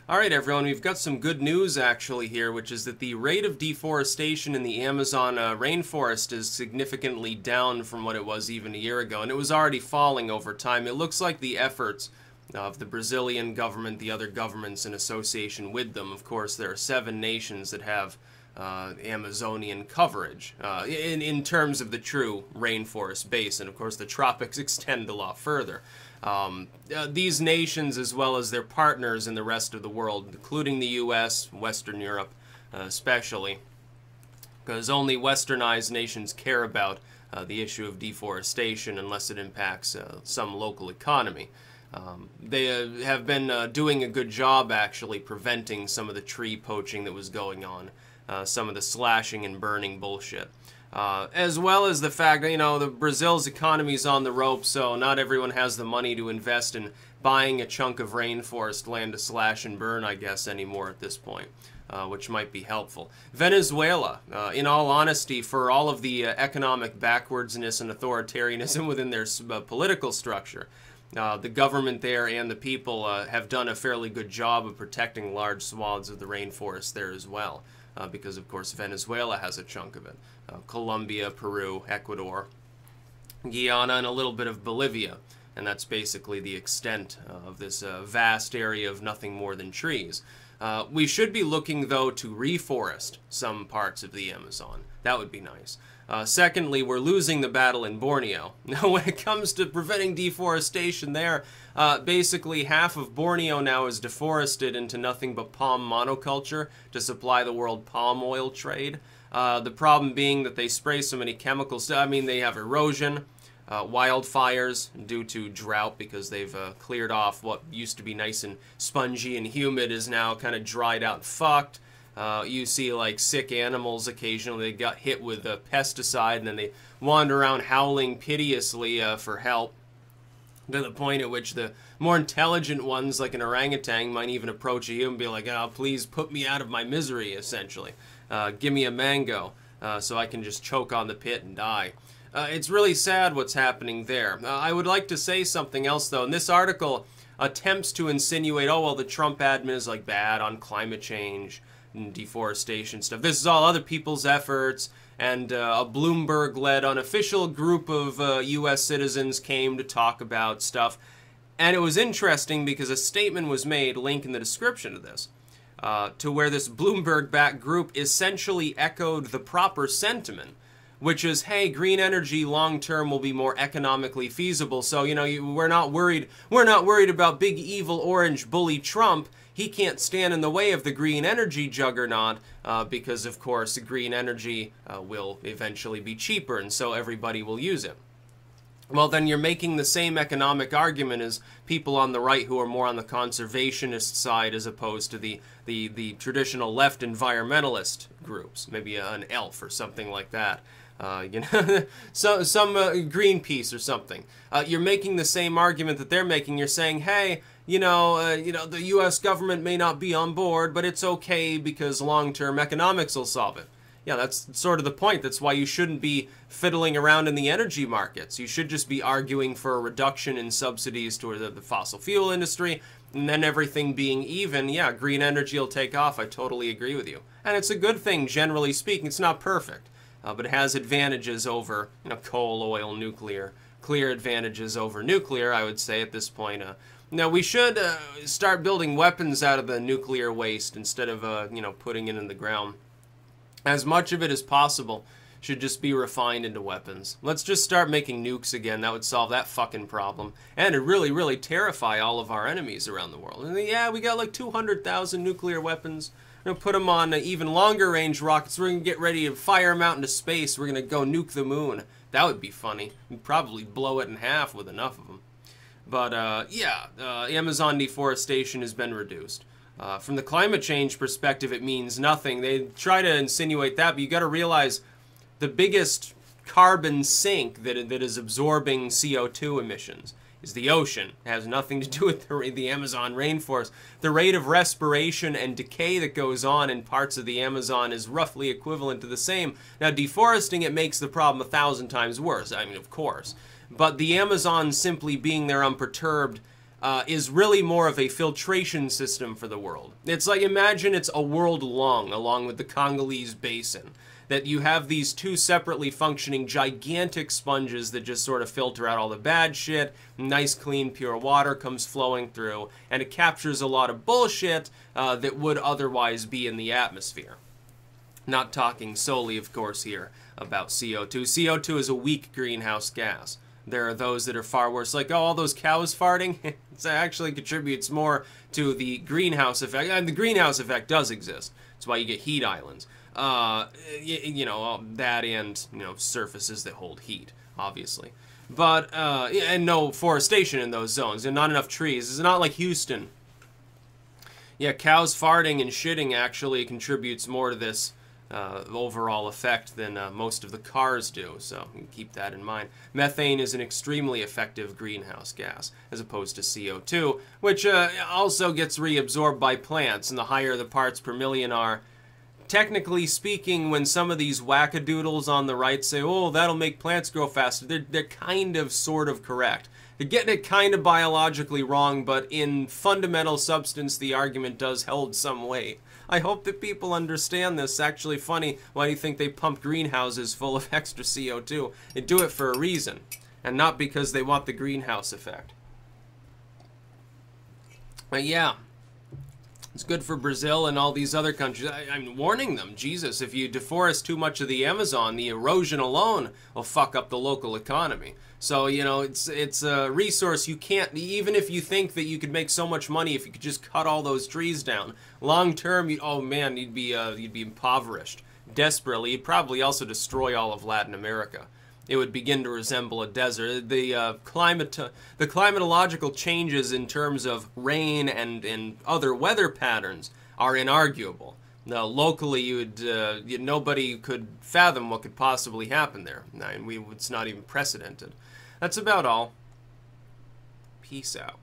Alright everyone, we've got some good news actually here, which is that the rate of deforestation in the Amazon rainforest is significantly down from what it was even a year ago, and it was already falling over time. It looks like the efforts of the Brazilian government, the other governments in association with them, of course there are 7 nations that have Amazonian coverage in terms of the true rainforest basin. Of course the tropics extend a lot further. These nations, as well as their partners in the rest of the world, including the US, Western Europe especially, because only westernized nations care about the issue of deforestation unless it impacts some local economy. They have been doing a good job actually preventing some of the tree poaching that was going on, some of the slashing and burning bullshit. As well as the fact that, you know, Brazil's economy is on the ropes, so not everyone has the money to invest in buying a chunk of rainforest land to slash and burn, I guess, anymore at this point, which might be helpful. Venezuela, in all honesty, for all of the economic backwardsness and authoritarianism within their political structure, the government there and the people have done a fairly good job of protecting large swaths of the rainforest there as well. Because, of course, Venezuela has a chunk of it. Colombia, Peru, Ecuador, Guyana, and a little bit of Bolivia. And that's basically the extent of this vast area of nothing more than trees. We should be looking, though, to reforest some parts of the Amazon. That would be nice. Secondly, we're losing the battle in Borneo. Now, when it comes to preventing deforestation there, basically half of Borneo now is deforested into nothing but palm monoculture to supply the world palm oil trade. The problem being that they spray so many chemicals. I mean, they have erosion, wildfires due to drought because they've cleared off what used to be nice and spongy and humid is now kind of dried out and fucked. You see like sick animals occasionally. They got hit with a pesticide and then they wander around howling piteously for help, to the point at which the more intelligent ones, like an orangutan, might even approach you and be like, oh, please put me out of my misery, essentially. Give me a mango so I can just choke on the pit and die. It's really sad what's happening there. I would like to say something else, though. And this article attempts to insinuate, oh, well, the Trump admin is like bad on climate change and deforestation stuff. This is all other people's efforts, and a Bloomberg-led unofficial group of U.S. citizens came to talk about stuff. And it was interesting because a statement was made, link in the description of this, to where this Bloomberg-backed group essentially echoed the proper sentiment, which is, hey, green energy long-term will be more economically feasible, so, you know, we're not worried about big evil orange bully Trump. He can't stand in the way of the green energy juggernaut because, of course, green energy will eventually be cheaper, and so everybody will use it. Well, then you're making the same economic argument as people on the right who are more on the conservationist side as opposed to the traditional left environmentalist groups, maybe an ELF or something like that. You know, some Greenpeace or something. You're making the same argument that they're making. You're saying, hey, you know, the U.S. government may not be on board, but it's okay because long-term economics will solve it. Yeah, that's sort of the point. That's why you shouldn't be fiddling around in the energy markets. You should just be arguing for a reduction in subsidies to the fossil fuel industry, and then everything being even, yeah, green energy will take off. I totally agree with you. And it's a good thing, generally speaking. It's not perfect, but it has advantages over, you know, coal, oil, nuclear. Clear advantages over nuclear, I would say, at this point. Now, we should start building weapons out of the nuclear waste instead of, you know, putting it in the ground. As much of it as possible should just be refined into weapons. Let's just start making nukes again. That would solve that fucking problem. And it'd really, really terrify all of our enemies around the world. And yeah, we got like 200,000 nuclear weapons. We're going to put them on even longer range rockets. We're going to get ready to fire them out into space. We're going to go nuke the moon. That would be funny. We'd probably blow it in half with enough of them. But yeah, Amazon deforestation has been reduced. From the climate change perspective, it means nothing. They try to insinuate that, but you got to realize the biggest carbon sink that is absorbing CO2 emissions is the ocean. It has nothing to do with the Amazon rainforest. The rate of respiration and decay that goes on in parts of the Amazon is roughly equivalent to the same. Now, deforesting it makes the problem 1,000 times worse. I mean, of course. But the Amazon simply being there unperturbed is really more of a filtration system for the world. It's like, imagine it's a world long, along with the Congolese Basin, that you have these two separately functioning gigantic sponges that just sort of filter out all the bad shit. Nice, clean, pure water comes flowing through, and it captures a lot of bullshit that would otherwise be in the atmosphere. Not talking solely, of course, here about CO2. CO2 is a weak greenhouse gas. There are those that are far worse, like, oh, all those cows farting? It actually contributes more to the greenhouse effect, and the greenhouse effect does exist. That's why you get heat islands. You know, that and, you know, surfaces that hold heat, obviously. But, and no forestation in those zones, and not enough trees. It's not like Houston. Yeah, cows farting and shitting actually contributes more to this overall effect than most of the cars do, so keep that in mind. Methane is an extremely effective greenhouse gas, as opposed to CO2, which also gets reabsorbed by plants, and the higher the parts per million are. Technically speaking, when some of these wackadoodles on the right say, oh, that'll make plants grow faster, they're kind of sort of correct. They're getting it kind of biologically wrong, but in fundamental substance, the argument does hold some weight. I hope that people understand this. It's actually funny. Why do you think they pump greenhouses full of extra CO2? They do it for a reason, and not because they want the greenhouse effect. But yeah, it's good for Brazil and all these other countries. I'm warning them, Jesus, if you deforest too much of the Amazon, the erosion alone will fuck up the local economy. So, you know, it's a resource you can't, even if you think that you could make so much money if you could just cut all those trees down. Long term, oh man, you'd be impoverished desperately. You'd probably also destroy all of Latin America. It would begin to resemble a desert. The climatological changes in terms of rain and other weather patterns are inarguable. Now, locally, nobody could fathom what could possibly happen there. And it's not even precedented. That's about all. Peace out.